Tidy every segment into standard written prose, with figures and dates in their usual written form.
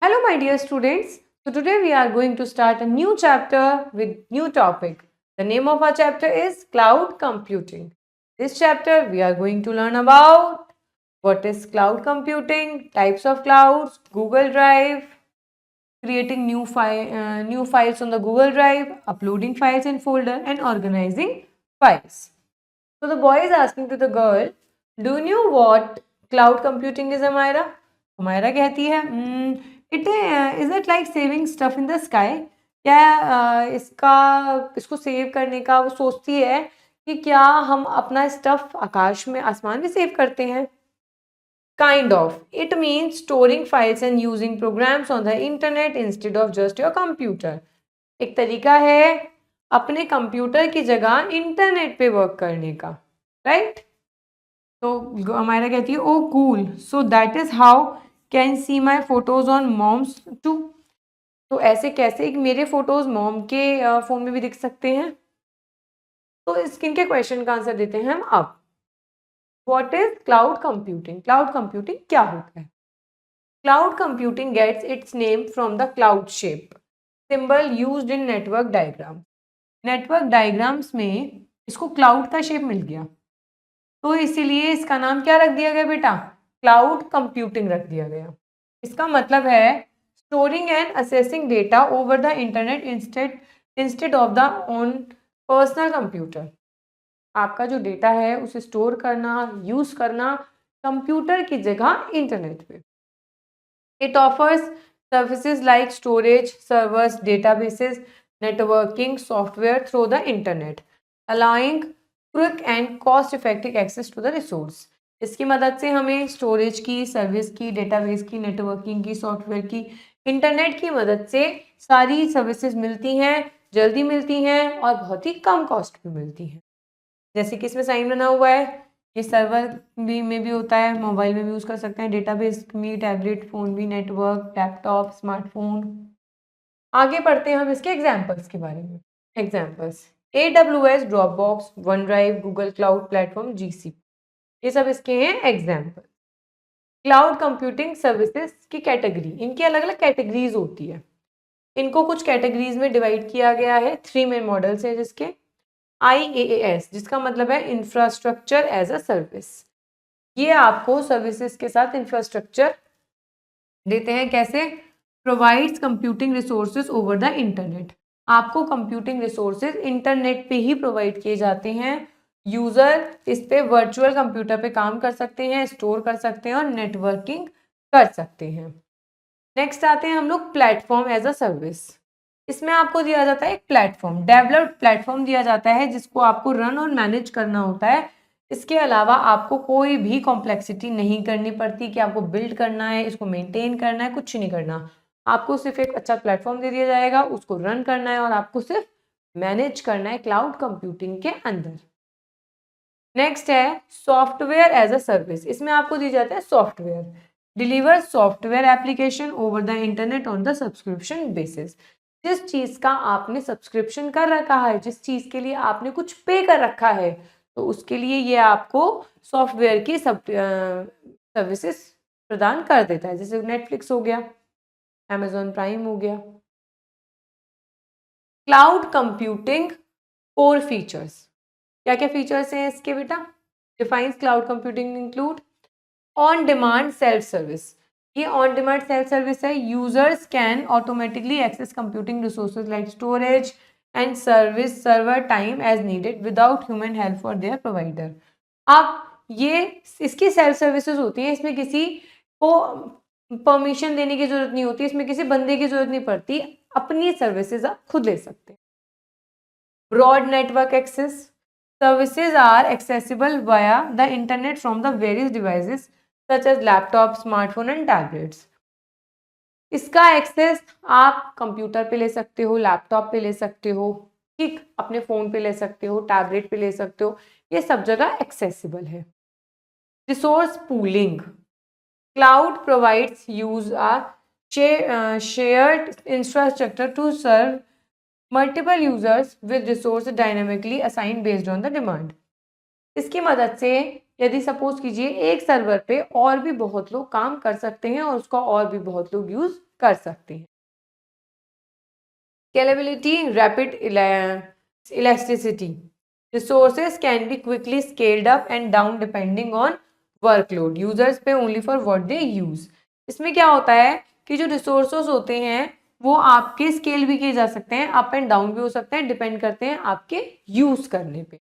Hello, my dear students. So, today we are going to start a new chapter with new topic. The name of our chapter is Cloud Computing. This chapter we are going to learn about what is cloud computing, types of clouds, Google Drive, creating new files on the Google Drive, uploading files in folder, and organizing files. So the boy is asking to the girl, "Do you know what cloud computing is, Amira?" Amira कहती है, Is it like saving stuff in the sky?" क्या इसको save करने का वो सोचती है कि क्या हम अपना स्टफ आकाश में आसमान में सेव करते हैं? Kind of. It means storing files and using programs on the internet instead of just your computer. एक तरीका है अपने कंप्यूटर की जगह इंटरनेट पे वर्क करने का, राइट? तो हमारा कहती है, oh cool, so that is how can see my photos on mom's too. तो ऐसे कैसे मेरे फोटोज मॉम के फोन में भी दिख सकते हैं? तो इनके क्वेश्चन का आंसर देते हैं हम अब। What is cloud computing? Cloud computing क्या होता है? Cloud computing gets its name from the cloud shape symbol used in network diagram. Network diagrams में इसको क्लाउड का शेप मिल गया, तो इसीलिए इसका नाम क्या रख दिया गया बेटा? क्लाउड कंप्यूटिंग रख दिया गया। इसका मतलब है storing and assessing data over the internet instead of the on personal computer. आपका जो डेटा है उसे स्टोर करना, यूज करना कंप्यूटर की जगह इंटरनेट पे। It offers services like storage, servers, databases, networking software through the internet, allowing quick and cost effective access to the resource. इसकी मदद से हमें स्टोरेज की, सर्विस की, डेटाबेस की, नेटवर्किंग की, सॉफ्टवेयर की, इंटरनेट की मदद से सारी सर्विसेज मिलती हैं, जल्दी मिलती हैं और बहुत ही कम कॉस्ट पे मिलती हैं। जैसे कि इसमें साइन बना हुआ है, ये सर्वर में भी होता है, मोबाइल में भी यूज़ कर सकते हैं, डेटाबेस में, टैबलेट, फ़ोन भी, नेटवर्क, लैपटॉप, स्मार्टफोन। आगे पढ़ते हैं हम इसके एग्जाम्पल्स के बारे में। Examples: AWS, Dropbox, one drive, Google cloud platform, GCP। ये सब इसके हैं एग्जाम्पल। क्लाउड कंप्यूटिंग सर्विसेज की कैटेगरी, इनकी अलग अलग कैटेगरीज होती है। इनको कुछ कैटेगरीज में डिवाइड किया गया है। 3 मेन मॉडल्स हैं जिसके। IaaS, जिसका मतलब है इंफ्रास्ट्रक्चर एज अ सर्विस। ये आपको सर्विसेज के साथ इंफ्रास्ट्रक्चर देते हैं। कैसे? Provides computing resources over the internet. आपको कंप्यूटिंग रिसोर्सेज इंटरनेट पे ही प्रोवाइड किए जाते हैं। यूजर इस पे वर्चुअल कंप्यूटर पे काम कर सकते हैं, स्टोर कर सकते हैं और नेटवर्किंग कर सकते हैं। नेक्स्ट आते हैं हम लोग प्लेटफॉर्म एज अ सर्विस। इसमें आपको दिया जाता है एक प्लेटफॉर्म, डेवलप्ड प्लेटफॉर्म दिया जाता है जिसको आपको रन और मैनेज करना होता है। इसके अलावा आपको कोई भी कॉम्प्लेक्सिटी नहीं करनी पड़ती कि आपको बिल्ड करना है, इसको मेंटेन करना है, कुछ नहीं करना। आपको सिर्फ एक अच्छा प्लेटफॉर्म दे दिया जाएगा, उसको रन करना है और आपको सिर्फ मैनेज करना है क्लाउड कंप्यूटिंग के अंदर। नेक्स्ट है सॉफ्टवेयर एज अ सर्विस। इसमें आपको दी जाता है software, deliver software application over the internet on the subscription basis. जिस चीज़ का आपने सब्सक्रिप्शन कर रखा है, जिस चीज़ के लिए आपने कुछ पे कर रखा है, तो उसके लिए ये आपको सॉफ्टवेयर की सर्विसेज प्रदान कर देता है। जैसे नेटफ्लिक्स हो गया, अमेजॉन प्राइम हो गया। क्लाउड कंप्यूटिंग कोर फीचर्स, क्या क्या फीचर्स हैं इसके बेटा? Defines cloud computing include on demand self service. ये ऑन डिमांड सेल्फ सर्विस है। Users can automatically access computing resources like storage and service server time as needed without human help for their provider. आप ये इसकी self services होती हैं, इसमें किसी को परमिशन देने की जरूरत नहीं होती, इसमें किसी बंदे की जरूरत नहीं पड़ती, अपनी सर्विसेज आप खुद ले सकते हैं। Broad network access, services are accessible via the internet from the various devices such as laptop, smartphone and tablets. इसका एक्सेस आप कंप्यूटर पे ले सकते हो, लैपटॉप पे ले सकते हो, ठीक, अपने फ़ोन पे ले सकते हो, टैबलेट पे ले सकते हो, ये सब जगह एक्सेसिबल है। Resource pooling, cloud provides use shared infrastructure to serve multiple users with resource dynamically assign based on the demand. इसकी मदद से यदि सपोज कीजिए एक सर्वर पे और भी बहुत लोग काम कर सकते हैं और उसका और भी बहुत लोग यूज कर सकते हैं। Scalability, rapid elasticity, resources can be quickly scaled up and down depending on workload, users pay only for what they use. इसमें क्या होता है कि जो रिसोर्सेज होते हैं वो आपके स्केल भी किए जा सकते हैं, अप एंड डाउन भी हो सकते हैं, डिपेंड करते हैं आपके यूज करने पे,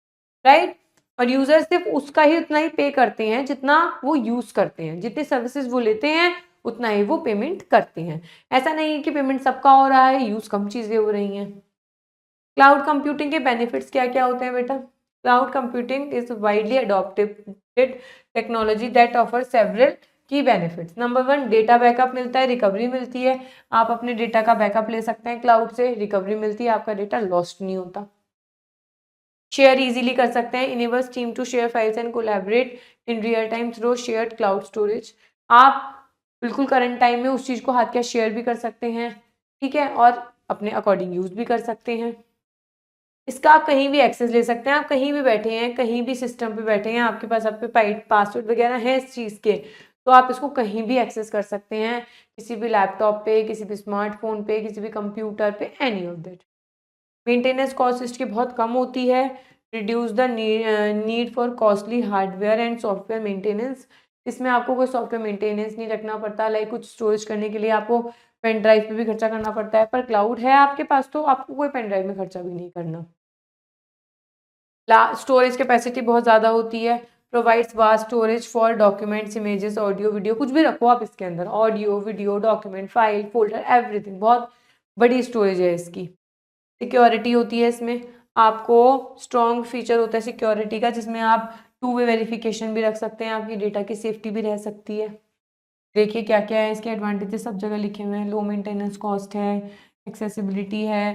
राइट। और यूजर सिर्फ उसका ही उतना ही पे करते हैं जितना वो यूज करते हैं, जितने सर्विसेज वो लेते हैं उतना ही वो पेमेंट करते हैं। ऐसा नहीं है कि पेमेंट सबका हो रहा है, यूज कम चीजें हो रही हैं। क्लाउड कंप्यूटिंग के बेनिफिट्स क्या क्या होते हैं बेटा? Cloud computing is widely adopted technology that offer several key benefits. Number 1, data backup मिलता है, रिकवरी मिलती है। आप अपने डेटा का बैकअप ले सकते हैं क्लाउड से, रिकवरी मिलती है, आपका डेटा लॉस्ट नहीं होता। शेयर इजीली कर सकते हैं, enables team to share files and collaborate in real time through shared cloud storage. आप बिल्कुल करंट टाइम में उस चीज़ को हाथ क्या शेयर भी कर सकते हैं, ठीक है, और अपने अकॉर्डिंग यूज भी कर सकते हैं। इसका आप कहीं भी एक्सेस ले सकते हैं, आप कहीं भी बैठे हैं, कहीं भी सिस्टम पे बैठे हैं, आपके पास आपके पासवर्ड वगैरह है इस चीज़ के, तो आप इसको कहीं भी एक्सेस कर सकते हैं, किसी भी लैपटॉप पे, किसी भी स्मार्टफोन पे, किसी भी कंप्यूटर पे, any of that. Maintenance cost इसकी बहुत कम होती है, reduce the need for costly hardware and software maintenance. इसमें आपको कोई सॉफ्टवेयर मेंटेनेंस नहीं रखना पड़ता, लाइक कुछ स्टोरेज करने के लिए आपको पेन ड्राइव पे भी खर्चा करना पड़ता है, पर क्लाउड है आपके पास तो आपको कोई पेन ड्राइव में खर्चा भी नहीं करना। स्टोरेज कैपेसिटी बहुत ज़्यादा होती है, provides vast storage for documents, images, audio, video, कुछ भी रखो आप इसके अंदर, audio, video, document, file, folder, everything, बहुत बड़ी स्टोरेज है इसकी। सिक्योरिटी होती है इसमें, आपको स्ट्रॉन्ग फीचर होता है सिक्योरिटी का, जिसमें आप 2 वे वेरिफिकेशन भी रख सकते हैं, आपकी डेटा की सेफ्टी भी रह सकती है। देखिए क्या क्या है इसके एडवांटेजेस, सब जगह लिखे हुए हैं। लो मेंटेनेंस कॉस्ट है, एक्सेसिबिलिटी है,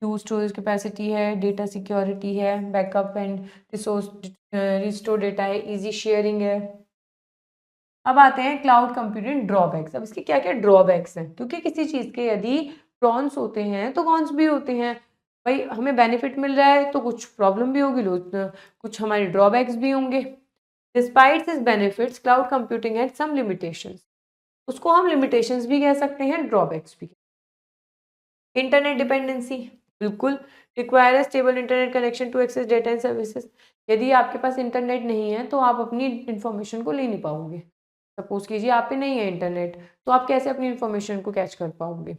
ह्यूज स्टोरेज कैपेसिटी है, डेटा सिक्योरिटी है, backup and resource restore data है, इजी शेयरिंग है। अब आते हैं क्लाउड कंप्यूटिंग ड्रॉबैक्स। अब इसके क्या क्या ड्रॉबैक्स हैं, क्योंकि किसी चीज़ के यदि प्रॉन्स होते हैं तो कॉन्स भी होते हैं। भाई हमें बेनिफिट मिल रहा है तो कुछ प्रॉब्लम भी होगी, कुछ हमारे ड्रॉबैक्स भी होंगे। Despite this benefits cloud computing had some limitations, उसको हम लिमिटेशंस भी कह सकते हैं, ड्रॉबैक्स भी। इंटरनेट डिपेंडेंसी, बिल्कुल, require stable internet connection to access data and services. यदि आपके पास इंटरनेट नहीं है तो आप अपनी इंफॉर्मेशन को ले नहीं पाओगे। सपोज कीजिए आप पे नहीं है इंटरनेट, तो आप कैसे अपनी इंफॉर्मेशन को कैच कर पाओगे?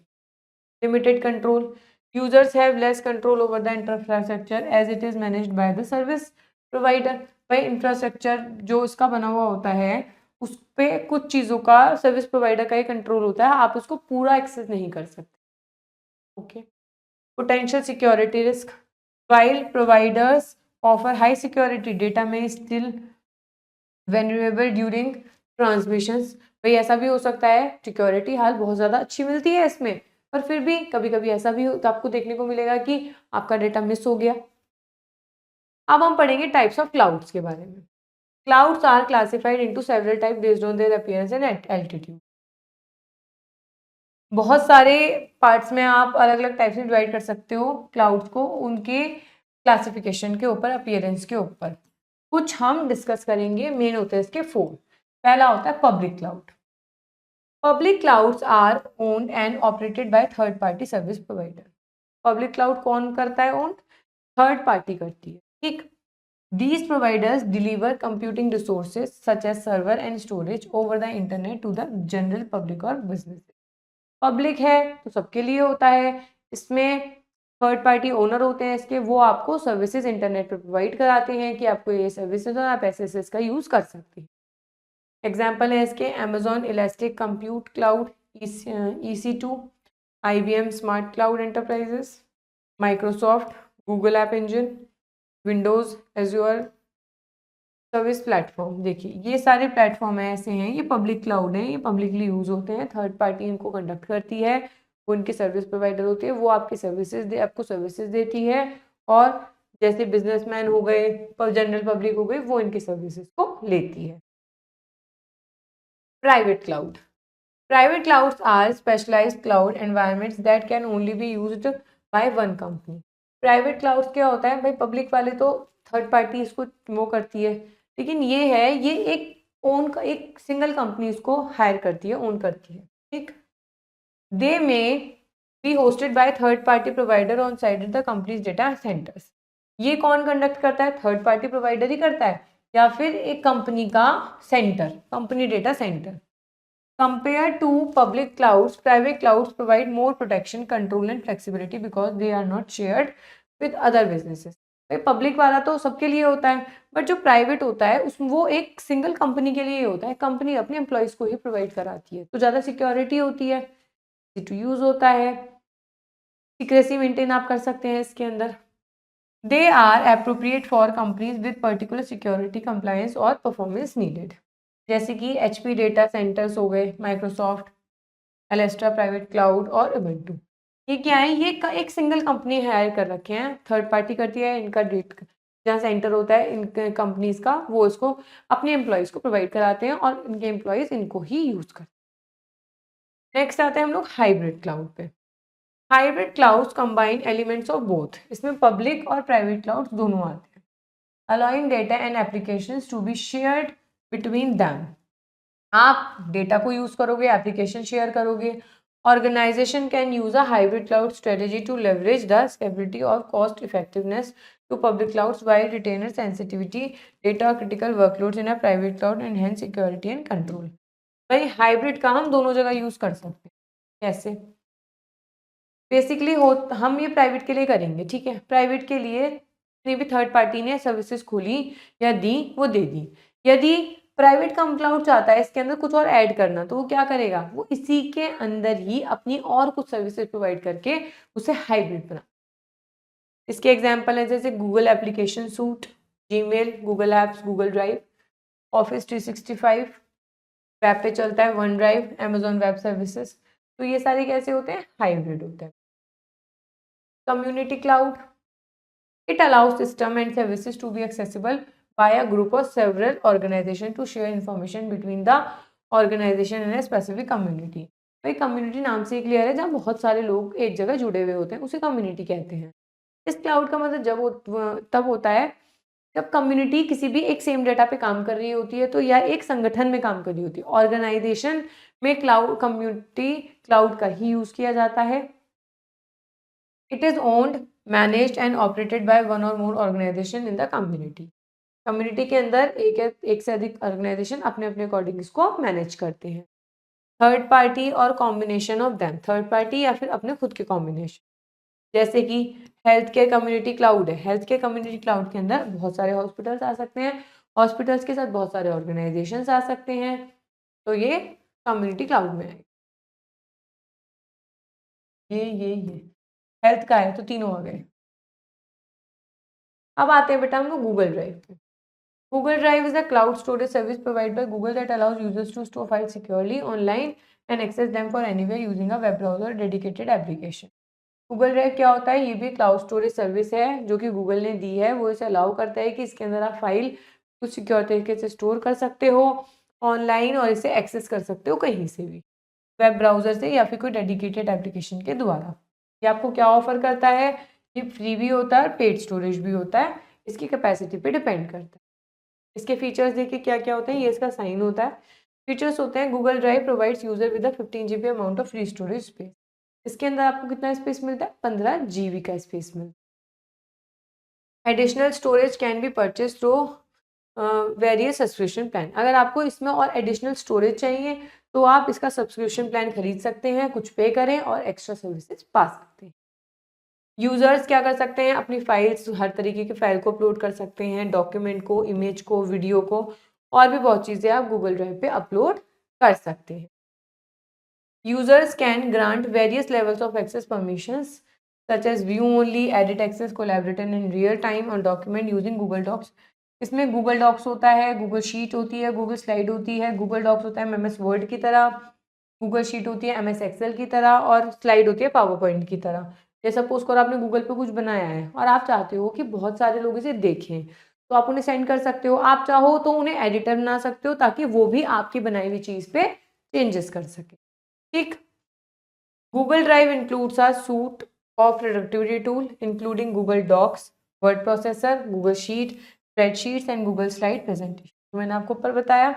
Limited control, users have less control over the infrastructure as it is managed by the service provider. भाई इंफ्रास्ट्रक्चर जो इसका बना हुआ होता है उस पे कुछ चीज़ों का सर्विस प्रोवाइडर का ही कंट्रोल होता है, आप उसको पूरा एक्सेस नहीं कर सकते। Okay. Potential security risk. While providers offer high security, data may still vulnerable during transmissions. भाई ऐसा भी हो सकता है, सिक्योरिटी हाल बहुत ज़्यादा अच्छी मिलती है इसमें, पर फिर भी कभी कभी ऐसा भी तो आपको देखने को मिलेगा कि आपका डेटा मिस हो गया। अब हम पढ़ेंगे टाइप्स ऑफ क्लाउड्स के बारे में। Clouds are classified into several type based on their appearance and altitude. बहुत सारे पार्ट्स में आप अलग अलग टाइप से डिवाइड कर सकते हो क्लाउड्स को, उनके क्लासिफिकेशन के ऊपर, अपीयरेंस के ऊपर। कुछ हम डिस्कस करेंगे, मेन होते हैं इसके 4। पहला होता है public cloud. Public clouds are owned and operated by third party service provider. Public cloud कौन करता है ओन? थर्ड पार्टी करती है, ठीक। These providers deliver computing resources such as server and storage over the internet to the general public or businesses. Public है तो सबके लिए होता है, इसमें थर्ड पार्टी ओनर होते हैं इसके, वो आपको सर्विसेज इंटरनेट पर प्रोवाइड कराते हैं कि आपको ये सर्विसेज और आप ऐसे ऐसे इसका यूज़ कर सकते हैं। एग्जाम्पल है इसके Amazon elastic compute cloud, EC2, IBM smart cloud enterprises, Microsoft Google app engine, Windows azure service platform. देखिए ये सारे प्लेटफॉर्म ऐसे हैं, ये पब्लिक क्लाउड हैं, ये पब्लिकली यूज होते हैं, थर्ड पार्टी इनको कंडक्ट करती है, वो इनकी सर्विस प्रोवाइडर होती है, वो आपकी आपको सर्विसेज देती है, और जैसे बिजनेसमैन हो गए, जनरल पब्लिक हो गई, वो इनकी सर्विसेज को लेती है। Private cloud. Private clouds are specialised cloud environments that can only be used by one company. Private clouds क्या होता है भाई, पब्लिक वाले तो थर्ड पार्टी इसको वो करती है, लेकिन ये है, ये एक सिंगल कंपनी इसको हायर करती है, ओन करती है, ठीक। दे में be hosted by third party provider on side the companies data centres. ये कौन कंडक्ट करता है? थर्ड पार्टी प्रोवाइडर ही करता है या फिर एक कंपनी का centre, company data centre. Compare to public clouds, private clouds provide more protection, control and flexibility because they are not shared with other businesses. भाई पब्लिक वाला तो सबके लिए होता है, बट जो प्राइवेट होता है उसमें वो एक सिंगल कंपनी के लिए होता है, कंपनी अपने एम्प्लॉयज़ को ही प्रोवाइड कराती है, तो ज़्यादा सिक्योरिटी होती है, टू यूज़ होता है, सिक्रेसी मेंटेन आप कर सकते हैं इसके अंदर। They are appropriate for companies with particular security compliance और परफॉर्मेंस नीडेड, जैसे कि एचपी डेटा सेंटर्स हो गए, माइक्रोसॉफ्ट, एलेस्ट्रा प्राइवेट क्लाउड और उबुंटू। ये क्या है? ये एक सिंगल कंपनी हायर कर रखे हैं, थर्ड पार्टी करती है, इनका डेट जहाँ सेंटर होता है इन कंपनीज का, वो इसको अपने एम्प्लॉयज़ को प्रोवाइड कराते हैं और इनके एम्प्लॉयज़ इनको ही यूज़ करते हैं। नेक्स्ट आते हैं हम लोग हाइब्रिड क्लाउड पे। Hybrid clouds combine elements of both, इसमें पब्लिक और प्राइवेट क्लाउड्स दोनों आते हैं। Allowing data and applications to be shared between them, आप डेटा को यूज करोगे, एप्लीकेशन शेयर करोगे। Organisation can use a hybrid cloud strategy to leverage the scalability और cost effectiveness to public clouds while retainer sensitivity data critical workloads in a private cloud and hence security and control. भाई hybrid का हम दोनों जगह use कर सकते हैं। कैसे? बेसिकली हो, हम ये प्राइवेट के लिए करेंगे, ठीक है। प्राइवेट के लिए जितनी भी थर्ड पार्टी ने सर्विसेज खोली या दी वो दे दी। यदि प्राइवेट का क्लाउड चाहता है इसके अंदर कुछ और ऐड करना, तो वो क्या करेगा? वो इसी के अंदर ही अपनी और कुछ सर्विसेज प्रोवाइड करके उसे हाइब्रिड बना। इसके एग्जाम्पल है जैसे Google application suit, Gmail, Google apps, Google drive, office 365, web पे चलता है one drive, Amazon web services. तो ये सारे कैसे होते हैं? हाइब्रिड होते हैं। Community cloud, it allows system and services to be accessible by a group of several organizations to share information between the organization and a specific community। भाई community नाम से ही क्लियर है, जहाँ बहुत सारे लोग एक जगह जुड़े हुए होते हैं उसे कम्युनिटी कहते हैं। इस क्लाउड का मतलब तब होता है जब कम्युनिटी किसी भी एक सेम डेटा पे काम कर रही होती है, तो या एक संगठन में काम कर रही होती है। ऑर्गेनाइजेशन में क्लाउड कम्युनिटी क्लाउड का ही यूज किया जाता है। It is owned, managed and operated by one or more organisation in the community. Community के अंदर एक से अधिक ऑर्गेनाइजेशन अपने अपने अकॉर्डिंग इसको मैनेज करते हैं। थर्ड पार्टी और combination of them, third party या फिर अपने खुद के कॉम्बिनेशन, जैसे कि हेल्थ केयर कम्युनिटी क्लाउड है। हेल्थ केयर कम्युनिटी क्लाउड के अंदर बहुत सारे हॉस्पिटल्स आ सकते हैं, हॉस्पिटल्स के साथ बहुत सारे ऑर्गेनाइजेशंस आ सकते हैं, तो ये कम्युनिटी क्लाउड में है। ये हेल्थ का है तो तीनों आ गए। अब आते हैं बेटा हम लोग गूगल ड्राइव पे। Google Drive is a cloud storage service provided by Google that allows users to store files securely online and access them for anywhere using a web browser or dedicated application। Google Drive क्या होता है? ये भी cloud storage service है जो कि Google ने दी है। वो इसे अलाउ करता है कि इसके अंदर आप फाइल कुछ सिक्योर तरीके से स्टोर कर सकते हो ऑनलाइन और इसे एक्सेस कर सकते हो कहीं से भी, वेब ब्राउजर से या फिर कोई डेडिकेटेड एप्लीकेशन के द्वारा। ये आपको क्या ऑफर करता है? ये फ्री भी होता है और पेड स्टोरेज भी होता है, इसकी कैपेसिटी पे डिपेंड करता है। इसके फीचर्स देखिए क्या क्या होते हैं। ये इसका साइन होता है। फीचर्स होते हैं Google Drive provides user with 15 GB amount of free storage space. इसके अंदर आपको कितना स्पेस मिलता है? 15 GB का स्पेस मिलता है। Additional storage can be purchase through various subscription plan. अगर आपको इसमें और एडिशनल स्टोरेज चाहिए तो आप इसका सब्सक्रिप्शन प्लान खरीद सकते हैं, कुछ पे करें और एक्स्ट्रा सर्विसेज पा सकते हैं। यूजर्स क्या कर सकते हैं? अपनी फाइल्स, हर तरीके की फाइल को अपलोड कर सकते हैं, डॉक्यूमेंट को, इमेज को, वीडियो को, और भी बहुत चीज़ें आप गूगल ड्राइव पे अपलोड कर सकते हैं। Users can grant various levels of access permissions such as view only, edit access, collaborate in real time और डॉक्यूमेंट यूजिंग गूगल डॉक्स। इसमें गूगल डॉक्स होता है, गूगल शीट होती है, गूगल स्लाइड होती है। गूगल डॉक्स होता है MS वर्ड की तरह, गूगल शीट होती है MS एक्सेल की तरह और स्लाइड होती है पावर पॉइंट की तरह। जैसे सपोज करो आपने गूगल पे कुछ बनाया है और आप चाहते हो कि बहुत सारे लोग इसे देखें, तो आप उन्हें सेंड कर सकते हो। आप चाहो तो उन्हें एडिटर बना सकते हो ताकि वो भी आपकी बनाई हुई चीज़ पे चेंजेस कर सके। ठीक। Google Drive includes a suite of productivity tool including Google Docs, word processor, Google sheet, spreadsheets and Google slide presentation. तो मैंने आपको ऊपर बताया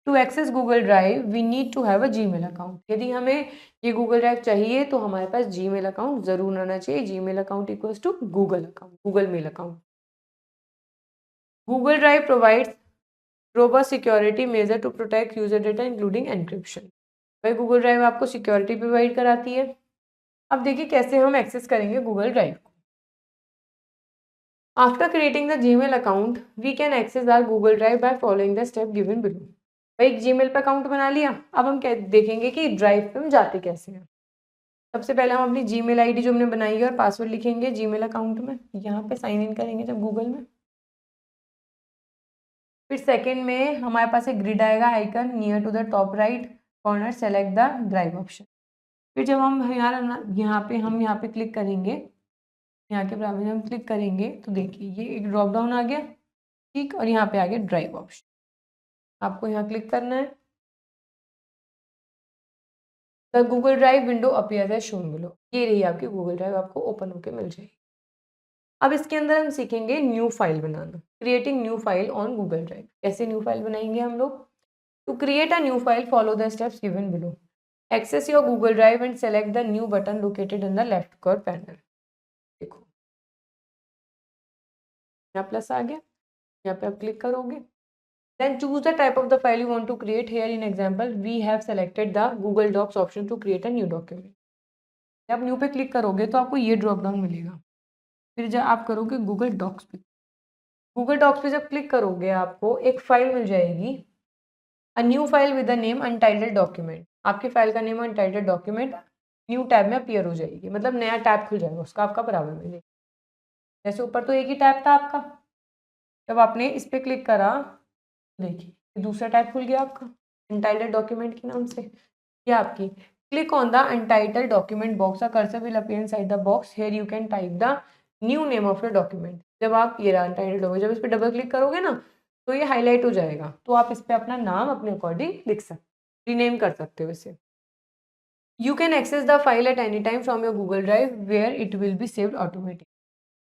to access Google Drive we need to have a Gmail account. यदि हमें ये Google drive चाहिए तो हमारे पास जीमेल अकाउंट जरूर रहना चाहिए। Gmail account equals to Google account, Google mail account. Google Drive provides robust security measure to protect user data including encryption. भाई गूगल ड्राइव आपको सिक्योरिटी प्रोवाइड कराती है। अब देखिए कैसे हम एक्सेस करेंगे गूगल ड्राइव को। After creating the Gmail account we can access our Google Drive by following the step given below. भाई एक जीमेल पे अकाउंट बना लिया, अब हम देखेंगे कि ड्राइव पे हम जाते कैसे हैं। सबसे पहले हम अपनी जीमेल आईडी जो हमने बनाई है और पासवर्ड लिखेंगे जीमेल अकाउंट में, यहाँ पे साइन इन करेंगे जब गूगल में। फिर सेकंड में हमारे पास एक ग्रिड आएगा icon, near to the top right corner select the drive option. फिर जब हम यहाँ पे क्लिक करेंगे, यहाँ के बराबर में हम क्लिक करेंगे तो देखिए ये एक ड्रॉप डाउन आ गया, ठीक, और यहाँ पे आ गया ड्राइव ऑप्शन। आपको यहाँ क्लिक करना है। The Google Drive window appears as shown below. ये रही आपकी गूगल ड्राइव, आपको ओपन होके मिल जाएगी। अब इसके अंदर हम सीखेंगे न्यू फाइल बनाना, creating new file on Google Drive. कैसे न्यू फाइल बनाएंगे हम लोग? To create a new file follow the steps given below. Access your Google Drive and select the new button located in the left corner panel. देखो यहाँ plus आ गया, यहाँ पे आप क्लिक करोगे। Then choose the type of the file you want to create. Here in example, we have selected the Google Docs option to create a new document. जब आप new पे क्लिक करोगे तो आपको ये ड्रॉप डाउन मिलेगा। फिर जब आप करोगे गूगल डॉक्स पे, गूगल डॉक्स पे जब क्लिक करोगे आपको एक फाइल मिल जाएगी, अ new file with the name untitled document. आपकी फाइल का name untitled document new tab में अपीयर हो जाएगी, मतलब नया टैब खुल जाएगा उसका आपका बराबर में। जैसे ऊपर तो एक ही टैब था आपका, जब आपने इस पे क्लिक करा देखिए दूसरा टैब खुल गया आपका अनटाइटल्ड डॉक्यूमेंट के नाम से। ये आपकी click on the untitled document box, a cursor will appear inside the box, here you can type the new name of the document. जब आप ये अनटाइटल्ड डॉक्यूमेंट, जब इस पर डबल क्लिक करोगे ना तो ये हाईलाइट हो जाएगा, तो आप इस पर अपना नाम अपने अकॉर्डिंग लिख सकते, रीनेम कर सकते हो इसे। You can access the file at any time from your Google Drive where it will be saved automatic.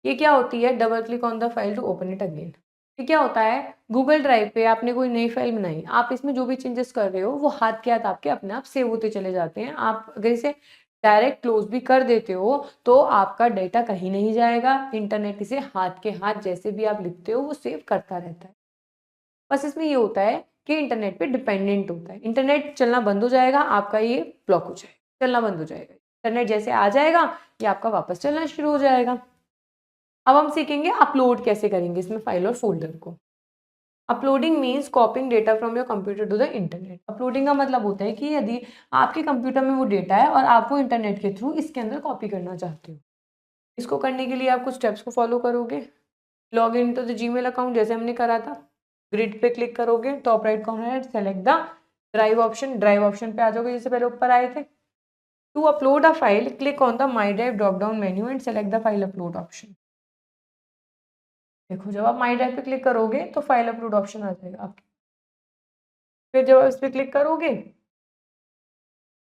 ये क्या होती है? Double click on the file to open it again. ये क्या होता है? गूगल ड्राइव पे आपने कोई नई फाइल बनाई, आप इसमें जो भी चेंजेस कर रहे हो वो हाथ के हाथ आपके अपने आप सेव होते चले जाते हैं। आप अगर इसे डायरेक्ट क्लोज भी कर देते हो तो आपका डेटा कहीं नहीं जाएगा, इंटरनेट इसे हाथ के हाथ जैसे भी आप लिखते हो वो सेव करता रहता है। बस इसमें ये होता है कि इंटरनेट पे डिपेंडेंट होता है, इंटरनेट चलना बंद हो जाएगा, आपका ये ब्लॉक हो जाएगा, चलना बंद हो जाएगा। इंटरनेट जैसे आ जाएगा ये आपका वापस चलना शुरू हो जाएगा। अब हम सीखेंगे अपलोड कैसे करेंगे इसमें फाइल और फोल्डर को। Uploading means copying data from your computer to the internet. Uploading का मतलब होता है कि यदि आपके कंप्यूटर में वो डेटा है और आप वो इंटरनेट के थ्रू इसके अंदर कॉपी करना चाहते हो। इसको करने के लिए आप कुछ स्टेप्स को फॉलो करोगे। Log in to the Gmail account जैसे हमने करा था, ग्रिड पे क्लिक करोगे, top right corner select the drive option, drive option पे आ जाओगे जैसे पहले ऊपर आए थे। To upload a file click on the my drive drop down menu and select the file upload option. देखो जब आप माई ड्राइव पे क्लिक करोगे तो फाइल अपलोड ऑप्शन आ जाएगा आपके। फिर जब आप इस पर क्लिक करोगे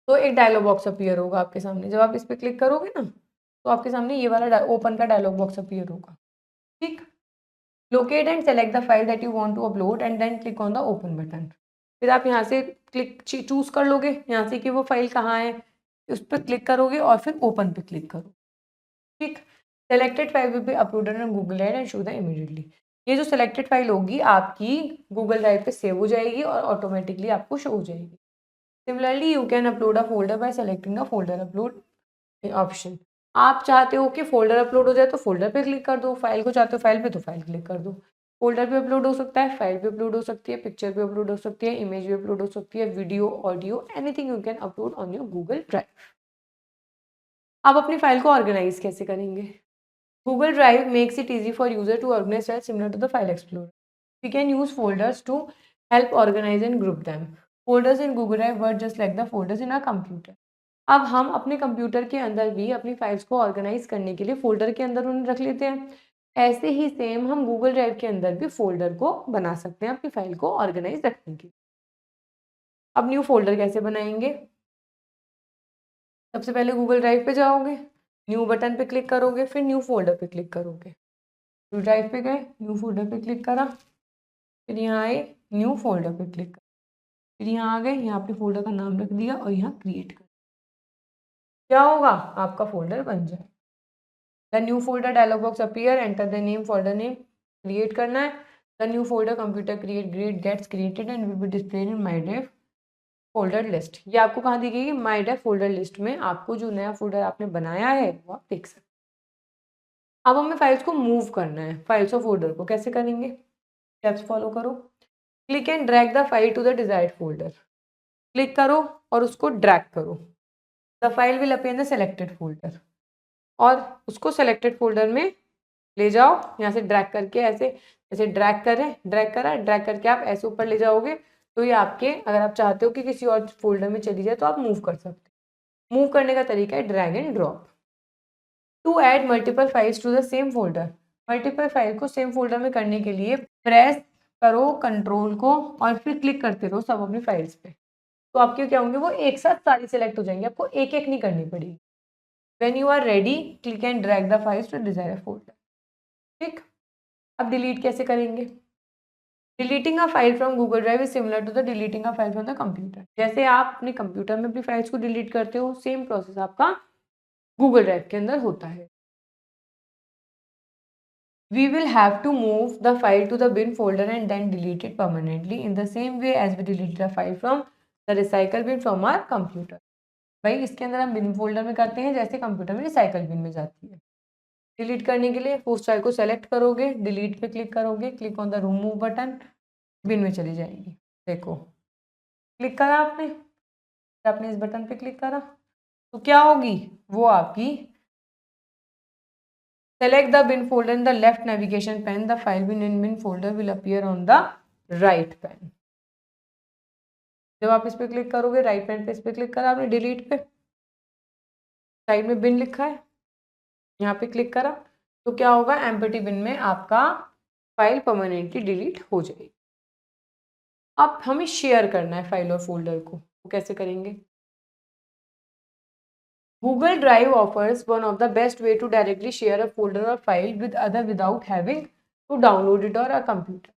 तो एक डायलॉग बॉक्स अपीयर होगा आपके सामने। जब आप इस पर क्लिक करोगे ना तो आपके सामने ये वाला ओपन का डायलॉग बॉक्स अपीयर होगा, ठीक। Locate and select the file that you want to upload and then click on the open button. फिर आप यहाँ से क्लिक चूज कर लोगे यहाँ से कि वो फाइल कहाँ है, उस पर क्लिक करोगे और फिर ओपन पे क्लिक करो, ठीक। Selected file will be uploaded on Google Drive and show the immediately. ये जो सेलेक्टेड फाइल होगी आपकी गूगल ड्राइव पे सेव हो जाएगी और ऑटोमेटिकली आपको शो हो जाएगी। Similarly you can upload a folder bye selecting the folder upload option. आप चाहते हो कि फोल्डर अपलोड हो जाए तो फोल्डर पे क्लिक कर दो, फाइल को चाहते हो फाइल पे तो फाइल क्लिक कर दो। फोल्डर पे अपलोड हो सकता है, फाइल पे अपलोड हो सकती है, पिक्चर पे अपलोड हो सकती है, इमेज पे अपलोड हो सकती है, video, audio, anything you can upload on your Google drive. आप अपनी फाइल को ऑर्गेनाइज कैसे करेंगे? Google drive makes it easy for user to organize files similar to the file explorer. We can use folders to help organize and group them. Folders in Google Drive work just like the folders in our computer. अब हम अपने computer के अंदर भी अपनी files को organise करने के लिए फोल्डर के अंदर उन्हें रख लेते हैं। ऐसे ही सेम हम गूगल ड्राइव के अंदर भी फोल्डर को बना सकते हैं अपनी फाइल को ऑर्गेनाइज रखने के। अब न्यू फोल्डर कैसे बनाएंगे? सबसे पहले गूगल ड्राइव पे जाओगे, न्यू बटन पे क्लिक करोगे, फिर न्यू फोल्डर पे क्लिक करोगे। न्यू ड्राइव पे गए, न्यू फोल्डर पे क्लिक करा, फिर यहाँ आए, न्यू फोल्डर पे क्लिक करा। फिर यहाँ आ गए, यहाँ अपने फोल्डर का नाम रख दिया और यहाँ क्रिएट कर, क्या होगा, आपका फोल्डर बन जाए। The new folder dialog box appear, enter the name, folder name create करना है। The new folder computer create grade gets created and will be displayed in my drive folder list. ये आपको कहाँ दिखेगी, माई ड्राइव फोल्डर लिस्ट में आपको जो नया फोल्डर आपने बनाया है वो आप देख सकते हैं। अब हमें फाइल्स को मूव करना है, फाइल्स और फोल्डर को कैसे करेंगे, स्टेप्स फॉलो करो। Click and drag the file to the desired folder, click करो और उसको ड्रैग करो। The file will appear in the selected folder, और उसको सेलेक्टेड फोल्डर में ले जाओ, यहाँ से ड्रैग करके ऐसे ऐसे ड्रैग करें, ड्रैग करा, ड्रैग करके आप ऐसे ऊपर ले जाओगे तो ये आपके, अगर आप चाहते हो कि किसी और फोल्डर में चली जाए तो आप मूव कर सकते हो। मूव करने का तरीका है drag and drop. To add multiple files to the same folder, multiple file को सेम फोल्डर में करने के लिए प्रेस करो कंट्रोल को और फिर क्लिक करते रहो सब अपनी फाइल्स पे, तो आपके क्या होंगे, वो एक साथ सारी सेलेक्ट हो जाएंगे, आपको एक एक नहीं करनी पड़ेगी। When you are ready click and drag the files to desired folder. ठीक, अब डिलीट कैसे करेंगे। Deleting a file from Google Drive is similar to the deleting a file from the computer. जैसे आप अपने कंप्यूटर में अपनी फाइल्स को डिलीट करते हो, सेम प्रोसेस आपका गूगल ड्राइव के अंदर होता है। We will have to move the file to the bin folder and then delete it permanently in the same way as we delete the file from the recycle bin from our computer। भाई इसके अंदर हम bin folder में करते हैं जैसे computer में recycle bin में जाती है। डिलीट करने के लिए उस फाइल को सेलेक्ट करोगे, डिलीट पे क्लिक करोगे, click on the remove button, bin में चली जाएगी। देखो क्लिक करा आपने, आपने इस बटन पे क्लिक करा तो क्या होगी, वो आपकी select the bin folder in the left navigation pane, the file bin in bin folder will appear on the right pane। जब आप इस पे क्लिक करोगे, राइट पैन पे इस पे क्लिक करा आपने, डिलीट पे साइड में बिन लिखा है, यहाँ पे क्लिक करा तो क्या होगा, एम्प्टी बिन में आपका फाइल परमानेंटली डिलीट हो जाएगी। अब हमें शेयर करना है फाइल और फोल्डर को, तो कैसे करेंगे। Google Drive offers one of the best way to directly share a folder or file with other without having to download it or a computer।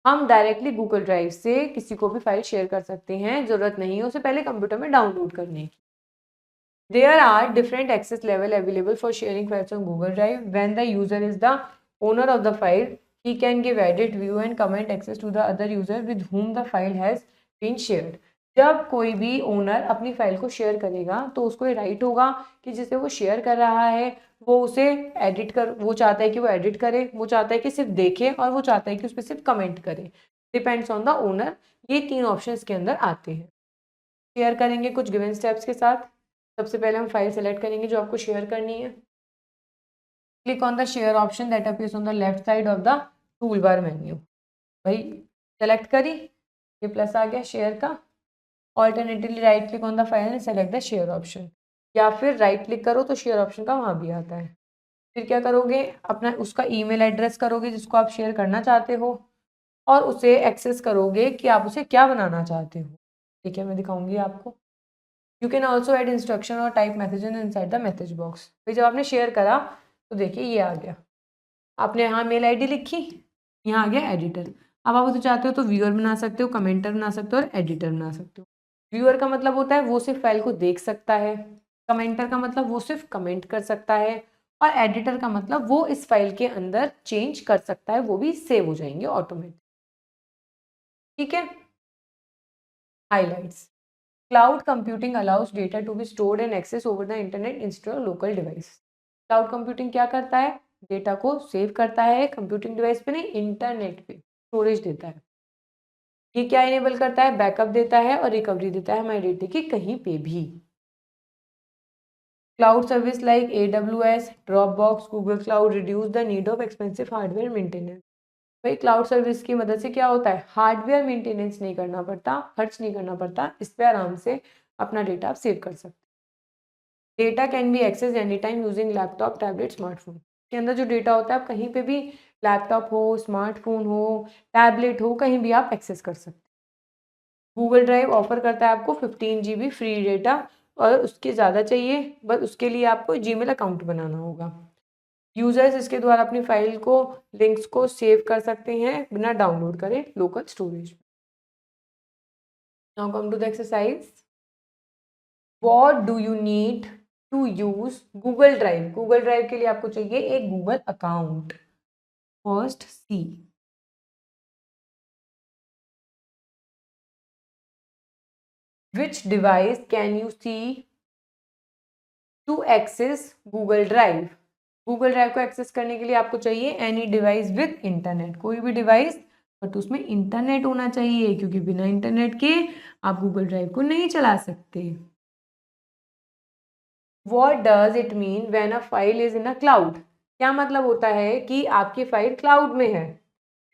हम डायरेक्टली गूगल ड्राइव से किसी को भी फाइल शेयर कर सकते हैं, जरूरत नहीं है उसे पहले कंप्यूटर में डाउनलोड करने की। There are different access level available for sharing files on Google Drive. When the user is the owner of the file, he can give edit, view and comment access to the other user with whom the file has been shared। जब कोई भी owner अपनी file को share करेगा तो उसको ये right होगा कि जिसे वो शेयर कर रहा है वो उसे एडिट कर, वो चाहता है कि वो एडिट करे, वो चाहता है कि सिर्फ देखे और वो चाहता है कि उस पर सिर्फ कमेंट करे। Depends on the owner. ये तीन ऑप्शन के अंदर आते हैं। शेयर करेंगे कुछ गिवन स्टेप्स के साथ। सबसे पहले हम फाइल सेलेक्ट करेंगे जो आपको शेयर करनी है। Click on the share option that appears on the left side of the tool bar menu. भाई सेलेक्ट करी, ये प्लस आ गया शेयर का। Alternatively right click on the file and select the share option, या फिर right click करो तो share option का वहाँ भी आता है। फिर क्या करोगे, अपना उसका ईमेल एड्रेस करोगे जिसको आप शेयर करना चाहते हो और उसे एक्सेस करोगे कि आप उसे क्या बनाना चाहते हो। ठीक है, मैं दिखाऊंगी आपको। You can also add instruction or type message inside the message box. फिर जब आपने शेयर करा तो देखिए ये आ गया, आपने यहाँ मेल आईडी लिखी, यहाँ आ गया एडिटर। अब आप उसे चाहते हो तो व्यूअर बना सकते हो, कमेंटर बना सकते हो और एडिटर बना सकते हो। व्यूअर का मतलब होता है वो सिर्फ फाइल को देख सकता है, कमेंटर का मतलब वो सिर्फ कमेंट कर सकता है और एडिटर का मतलब वो इस फाइल के अंदर चेंज कर सकता है, वो भी सेव हो जाएंगे ऑटोमेटिक। ठीक है, highlights. Cloud computing allows data to be stored and accessed over the internet instead of local device। Cloud computing क्या करता है, डेटा को सेव करता है कंप्यूटिंग डिवाइस पे नहीं, इंटरनेट पे स्टोरेज देता है। ये क्या इनेबल करता है, बैकअप देता है और रिकवरी देता है हमारे डेटे की कहीं पे भी। Cloud service like AWS, Dropbox, Google Cloud reduce the need of expensive hardware maintenance। भाई क्लाउड सर्विस की मदद से क्या होता है, हार्डवेयर मेंटेनेंस नहीं करना पड़ता, खर्च नहीं करना पड़ता, इस पे आराम से अपना डेटा आप सेव कर सकते हैं। Data can be access any time using laptop, tablet, smartphone. के अंदर जो डेटा होता है आप कहीं पे भी, लैपटॉप हो, स्मार्टफोन हो, टैबलेट हो, कहीं भी आप एक्सेस कर सकते हैं। गूगल ड्राइव ऑफर करता है आपको 15 GB फ्री डेटा, और उसके ज़्यादा चाहिए बस उसके लिए आपको जीमेल अकाउंट बनाना होगा। यूजर्स इसके द्वारा अपनी फाइल को, लिंक्स को सेव कर सकते हैं बिना डाउनलोड करे local storage. Now come to the exercise. What do you need to use Google Drive? Google Drive के लिए आपको चाहिए एक Google account. First C. Which device can you see to access Google Drive? Google Drive को access करने के लिए आपको चाहिए एनी डिवाइस विद इंटरनेट, कोई भी डिवाइस बट उसमें इंटरनेट होना चाहिए, क्योंकि बिना इंटरनेट के आप गूगल ड्राइव को नहीं चला सकते. What does it mean when a file is in a cloud? क्या मतलब होता है कि आपकी फाइल क्लाउड में है?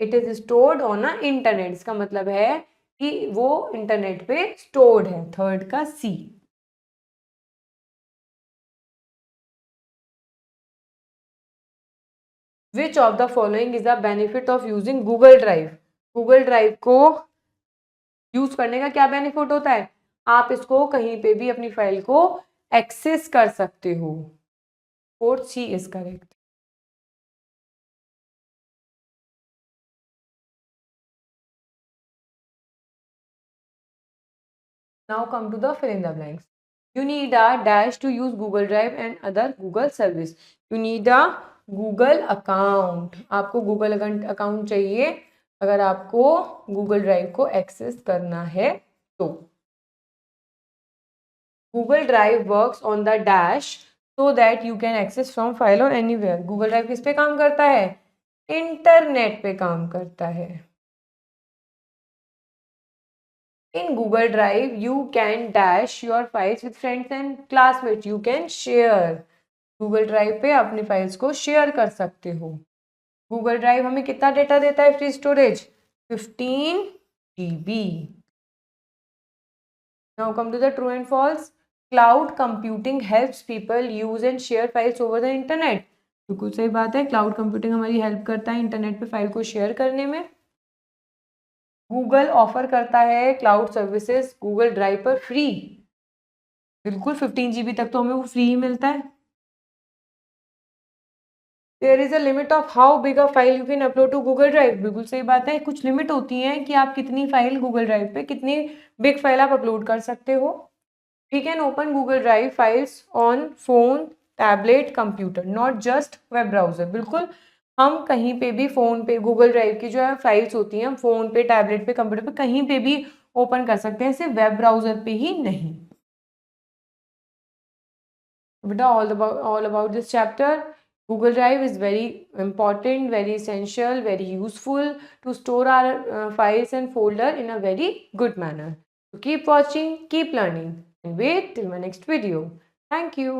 It is stored on a internet. इसका मतलब है कि वो इंटरनेट पे स्टोर्ड है. थर्ड का सी. Which of the following is the benefit of using Google Drive? Google Drive को यूज करने का क्या बेनिफिट होता है? आप इसको कहीं पे भी अपनी फाइल को एक्सेस कर सकते हो. Fourth C is correct. Now come to the fill in the blanks. You need a dash to use Google Drive and other Google service. You need a Google account. आपको Google account चाहिए अगर आपको Google Drive को access करना है तो. Google Drive works on the dash so that you can access from file or anywhere. Google Drive किस पे काम करता है? इंटरनेट पे काम करता है. In Google Drive, you can dash your files with friends and classmates. You can share. Google Drive पे अपनी फाइल्स को शेयर कर सकते हो. Google Drive हमें कितना डेटा देता है free storage? 15 GB. Now come to the true and false. Cloud computing helps people use and share files over the internet. बिल्कुल सही बात है. क्लाउड कंप्यूटिंग हमारी हेल्प करता है इंटरनेट पे फाइल को शेयर करने में. गूगल ऑफर करता है क्लाउड सर्विसेज गूगल ड्राइव पर फ्री. बिल्कुल 15 GB तक तो हमें वो फ्री ही मिलता है. There is a limit of how big a file you can upload to Google Drive. बिल्कुल सही बात है. कुछ लिमिट होती है कि आप कितनी फाइल गूगल ड्राइव पे कितनी बिग फाइल आप अपलोड कर सकते हो. We can open Google Drive files on phone, tablet, computer, not just web browser. बिल्कुल हम कहीं पे भी फ़ोन पे गूगल ड्राइव की जो है फाइल्स होती हैं हम फ़ोन पे, टैबलेट पे, कंप्यूटर पे कहीं पे भी ओपन कर सकते हैं, सिर्फ वेब ब्राउजर पे ही नहीं. बेटा all about this chapter. Google Drive is very important, very essential, very useful to store our files and folder in a very good manner. So keep watching, keep learning, and wait till my next video. Thank you.